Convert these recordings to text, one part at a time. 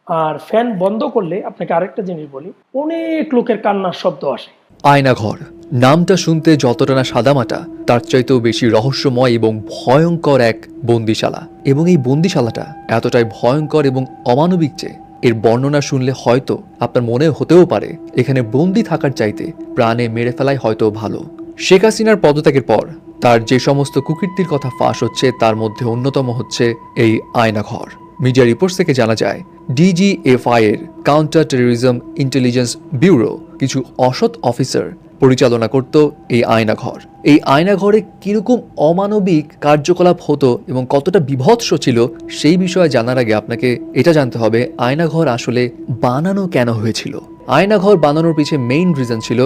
আর fan বন্ধ করলে আপনাকে আরেকটা জিনিস বলি, অনেক লোকের কান্নার শব্দ আসে। আয়নাঘর নামটা শুনতে যতটা না সাদামাটা, তার চাইতেও বেশি রহস্যময় এবং ভয়ঙ্কর এক বন্দিশালা। এবং এই বন্দিশালাটা এতটাই ভয়ঙ্কর এবং অমানবিক যে এর বর্ণনা শুনলে হয়তো আপনার মনে হতেও পারে এখানে বন্দি থাকার চাইতে প্রাণে মেরে ফেলাই হয়তো ভালো। শেখ হাসিনার পদত্যাগের পর তার যে সমস্ত কুকীর্তির কথা ফাঁস হচ্ছে তার মধ্যে অন্যতম হচ্ছে এই আয়নাঘর। মিডিয়া রিপোর্টস থেকে জানা যায় ডিজিএফআই এর কাউন্টার টেরোরিজম ইন্টেলিজেন্স ব্যুরো কিছু অসৎ অফিসার পরিচালনা করত এই আয়নাঘর। এই আয়নাঘরে কিরকম অমানবিক কার্যকলাপ হতো এবং কতটা বিভৎস ছিল সেই বিষয়ে জানার আগে আপনাকে এটা জানতে হবে আয়নাঘর আসলে বানানো কেন হয়েছিল। আয়নাঘর বানানোর পিছে মেইন রিজন ছিল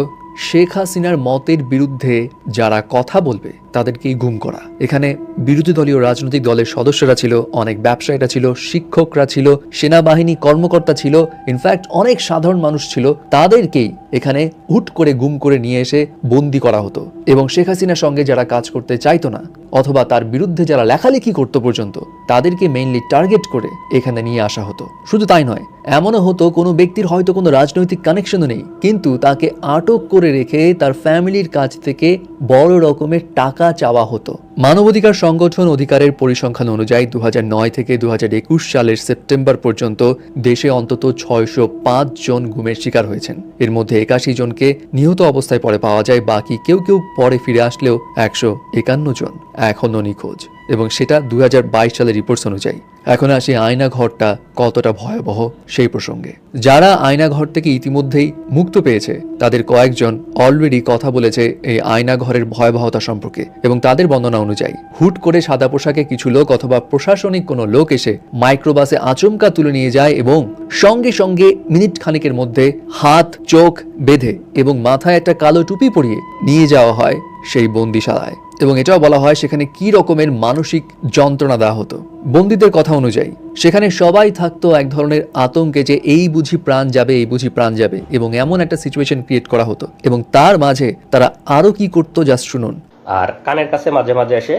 শেখ হাসিনার মতের বিরুদ্ধে যারা কথা বলবে তাদেরকেই গুম করা। এখানে বিরোধী দলীয় রাজনৈতিক দলের সদস্যরা ছিল, অনেক ব্যবসায়ীরা ছিল, শিক্ষকরা ছিল, সেনাবাহিনী কর্মকর্তা ছিল, ইনফ্যাক্ট অনেক সাধারণ মানুষ ছিল। তাদেরকেই এখানে হুট করে গুম করে নিয়ে এসে বন্দি করা হতো এবং শেখ হাসিনার সঙ্গে যারা কাজ করতে চাইতো না অথবা তার বিরুদ্ধে যারা লেখালেখি করতো পর্যন্ত তাদেরকে মেইনলি টার্গেট করে এখানে নিয়ে আসা হতো। শুধু তাই নয়, এমনও হতো কোনো ব্যক্তির হয়তো কোনো রাজনৈতিক কানেকশনও নেই, কিন্তু তাকে আটক করে রেখে তার ফ্যামিলির কাছ থেকে বড় রকমের টাকা চাওয়া হতো। মানবাধিকার সংগঠন অধিকারের পরিসংখ্যান অনুযায়ী 2009 থেকে 2021 সালের সেপ্টেম্বর পর্যন্ত দেশে অন্তত 605 জন গুমের শিকার হয়েছেন। এর মধ্যে 81 জনকে নিহত অবস্থায় পরে পাওয়া যায়, বাকি কেউ কেউ পরে ফিরে আসলেও 151 জন এখনো নিখোঁজ, এবং সেটা 2022 সালের রিপোর্টস অনুযায়ী। এখন আসি আয়নাঘরটা কতটা ভয়াবহ সেই প্রসঙ্গে। যারা আয়নাঘর থেকে ইতিমধ্যেই মুক্ত পেয়েছে তাদের কয়েকজন অলরেডি কথা বলেছে এই আয়নাঘরের ভয়াবহতা সম্পর্কে, এবং তাদের বর্ণনা অনুযায়ী হুট করে সাদা পোশাকে কিছু লোক অথবা প্রশাসনিক কোনো লোক এসে মাইক্রোবাসে আচমকা তুলে নিয়ে যায় এবং সঙ্গে সঙ্গে মিনিট খানেকের মধ্যে হাত চোখ বেঁধে এবং মাথায় একটা কালো টুপি পরিয়ে নিয়ে যাওয়া হয় সেই বন্দিশালায়। এবং এটাও বলা হয় সেখানে কি রকমের মানসিক যন্ত্রণা দেওয়া হতো। বন্দীদের কথা অনুযায়ী সেখানে সবাই থাকতো এক ধরনের আতঙ্কে যে এই বুঝি প্রাণ যাবে, এই বুঝি প্রাণ যাবে, এবং এমন একটা সিচুয়েশন ক্রিয়েট করা হতো। এবং তার মাঝে তারা আরো কি করতো জাস্ট শুনুন। আর কানের কাছে মাঝে মাঝে এসে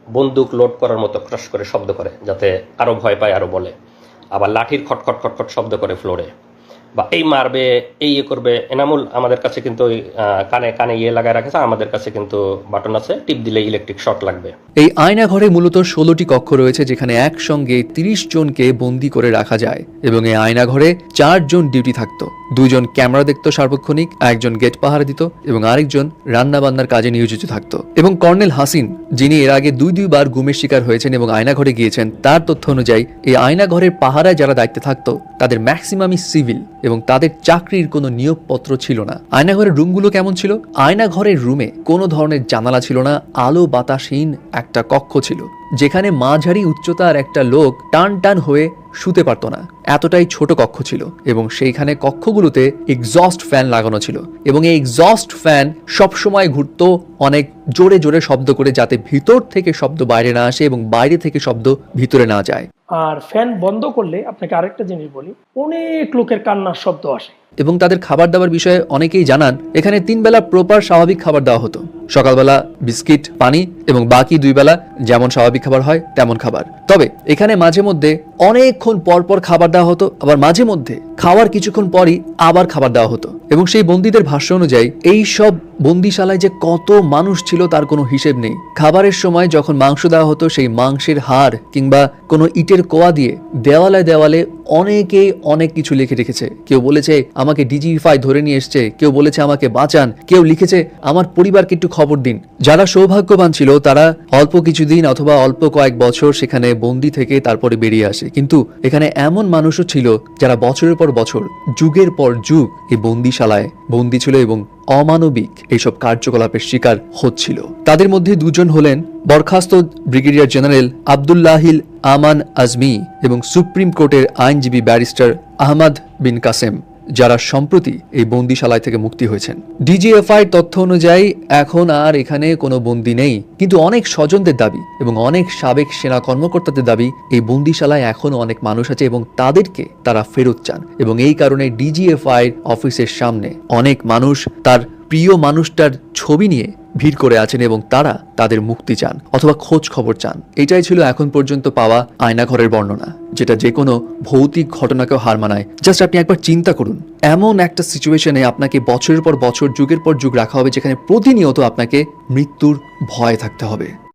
বন্দুক লোড করার মতো ক্রাশ করে শব্দ করে, যাতে আরো ভয় পায়, আরো বলে। আবার লাঠির খটখট খটখট শব্দ করে ফ্লোরে, বা এই মারবে, এই ইয়ে করবে। এনামুল আমাদের কাছে কিন্তু কানে কানে ইয়ে লাগায় রাখেছে, আমাদের কাছে কিন্তু বাটন আছে, টিপ দিলে ইলেকট্রিক শর্ট লাগবে। এই আয়নাঘরে মূলত 16টি কক্ষ রয়েছে যেখানে একসঙ্গে 30 জনকে বন্দি করে রাখা যায়, এবং এই আয়নাঘরে 4 জন ডিউটি থাকতো। 2 জন ক্যামেরা দেখতো সার্বক্ষণিক, 1 জন গেট পাহারা দিত এবং আরেকজন রান্না বান্নার কাজে নিয়োজিত থাকতো। এবং কর্নেল হাসিন, যিনি এর আগে 2বার গুমের শিকার হয়েছেন এবং আয়নাঘরে গিয়েছেন, তার তথ্য অনুযায়ী এই আয়নাঘরের পাহারায় যারা দায়িত্বে থাকতো তাদের ম্যাক্সিমামই সিভিল এবং তাদের চাকরির কোনো নিয়োগপত্র ছিল না। আয়নাঘরের রুমগুলো কেমন ছিল? আয়নাঘরের রুমে কোনো ধরনের জানালা ছিল না, আলো বাতাসহীন একটা কক্ষ ছিল যেখানে মাঝারি উচ্চতার একটা লোক টান টান হয়ে শুতে পারতো না, এতটাই ছোট কক্ষ ছিল। এবং সেইখানে কক্ষগুলোতে এক্সস্ট ফ্যান লাগানো ছিল এবং এই এক্সস্ট ফ্যান সবসময় ঘুরতো অনেক জোরে জোরে শব্দ করে, যাতে ভিতর থেকে শব্দ বাইরে না আসে এবং বাইরে থেকে শব্দ ভিতরে না যায়। আর ফ্যান বন্ধ করলে আপনাকে আরেকটা জিনিস বলি, অনেক লোকের কান্নার শব্দ আসে। এবং তাদের খাবার দাবার বিষয়ে অনেকেই জানান এখানে 3 বেলা প্রপার স্বাভাবিক খাবার দেওয়া হতো। সকালবেলা বিস্কিট, পানি, এবং বাকি 2 বেলা যেমন স্বাভাবিক খাবার হয় তেমন খাবার। তবে এখানে মাঝে মধ্যে অনেকক্ষণ পর পর খাবার দেওয়া হতো, আবার মাঝে মধ্যে খাওয়ার কিছুক্ষণ পরই আবার খাবার দেওয়া হতো। এবং সেই বন্দীদের ভাষ্য অনুযায়ী এই সব বন্দিশালায় যে কত মানুষ ছিল তার কোনো হিসেব নেই। খাবারের সময় যখন মাংস দেওয়া হতো সেই মাংসের হাড় কিংবা কোনো ইটের কোয়া দিয়ে দেওয়ালে দেওয়ালে অনেকেই অনেক কিছু লিখে রেখেছে। কেউ বলেছে আমাকে ডিজিএফআই ধরে নিয়ে এসছে, কেউ বলেছে আমাকে বাঁচান, কেউ লিখেছে আমার পরিবারকে একটু খবর দিন। যারা সৌভাগ্যবান ছিল তারা অল্প কিছুদিন অথবা অল্প কয়েক বছর সেখানে বন্দি থেকে তারপরে বেরিয়ে আসে, কিন্তু এখানে এমন মানুষও ছিল যারা বছরের পর বছর, যুগের পর যুগ এই বন্দিশালায় বন্দি ছিল এবং অমানবিক এইসব কার্যকলাপের শিকার হচ্ছিল। তাদের মধ্যে 2 জন হলেন বরখাস্ত ব্রিগেডিয়ার জেনারেল আব্দুল্লাহিল আমান আজমি এবং সুপ্রিম কোর্টের আইনজীবী ব্যারিস্টার আহমদ বিন কাসেম, যারা সম্প্রতি এই বন্দিশালায় থেকে মুক্তি হয়েছেন। ডিজিএফআই তথ্য অনুযায়ী এখন আর এখানে কোনো বন্দী নেই, কিন্তু অনেক স্বজনদের দাবি এবং অনেক সাবেক সেনা কর্মকর্তাদের দাবি এই বন্দিশালায় এখনো অনেক মানুষ আছে এবং তাদেরকে তারা ফেরত চান। এবং এই কারণে ডিজিএফআই অফিসের সামনে অনেক মানুষ তার প্রিয় মানুষটার ছবি নিয়ে ভিড় করে আছেন এবং তারা তাদের মুক্তি চান অথবা খোঁজ খবর চান। এটাই ছিল এখন পর্যন্ত পাওয়া আয়নাঘরের বর্ণনা, যেটা যে কোনো ভৌতিক ঘটনাকেও হার মানায়। জাস্ট আপনি একবার চিন্তা করুন, এমন একটা সিচুয়েশনে আপনাকে বছরের পর বছর, যুগের পর যুগ রাখা হবে, যেখানে প্রতিনিয়ত আপনাকে মৃত্যুর ভয় থাকতে হবে।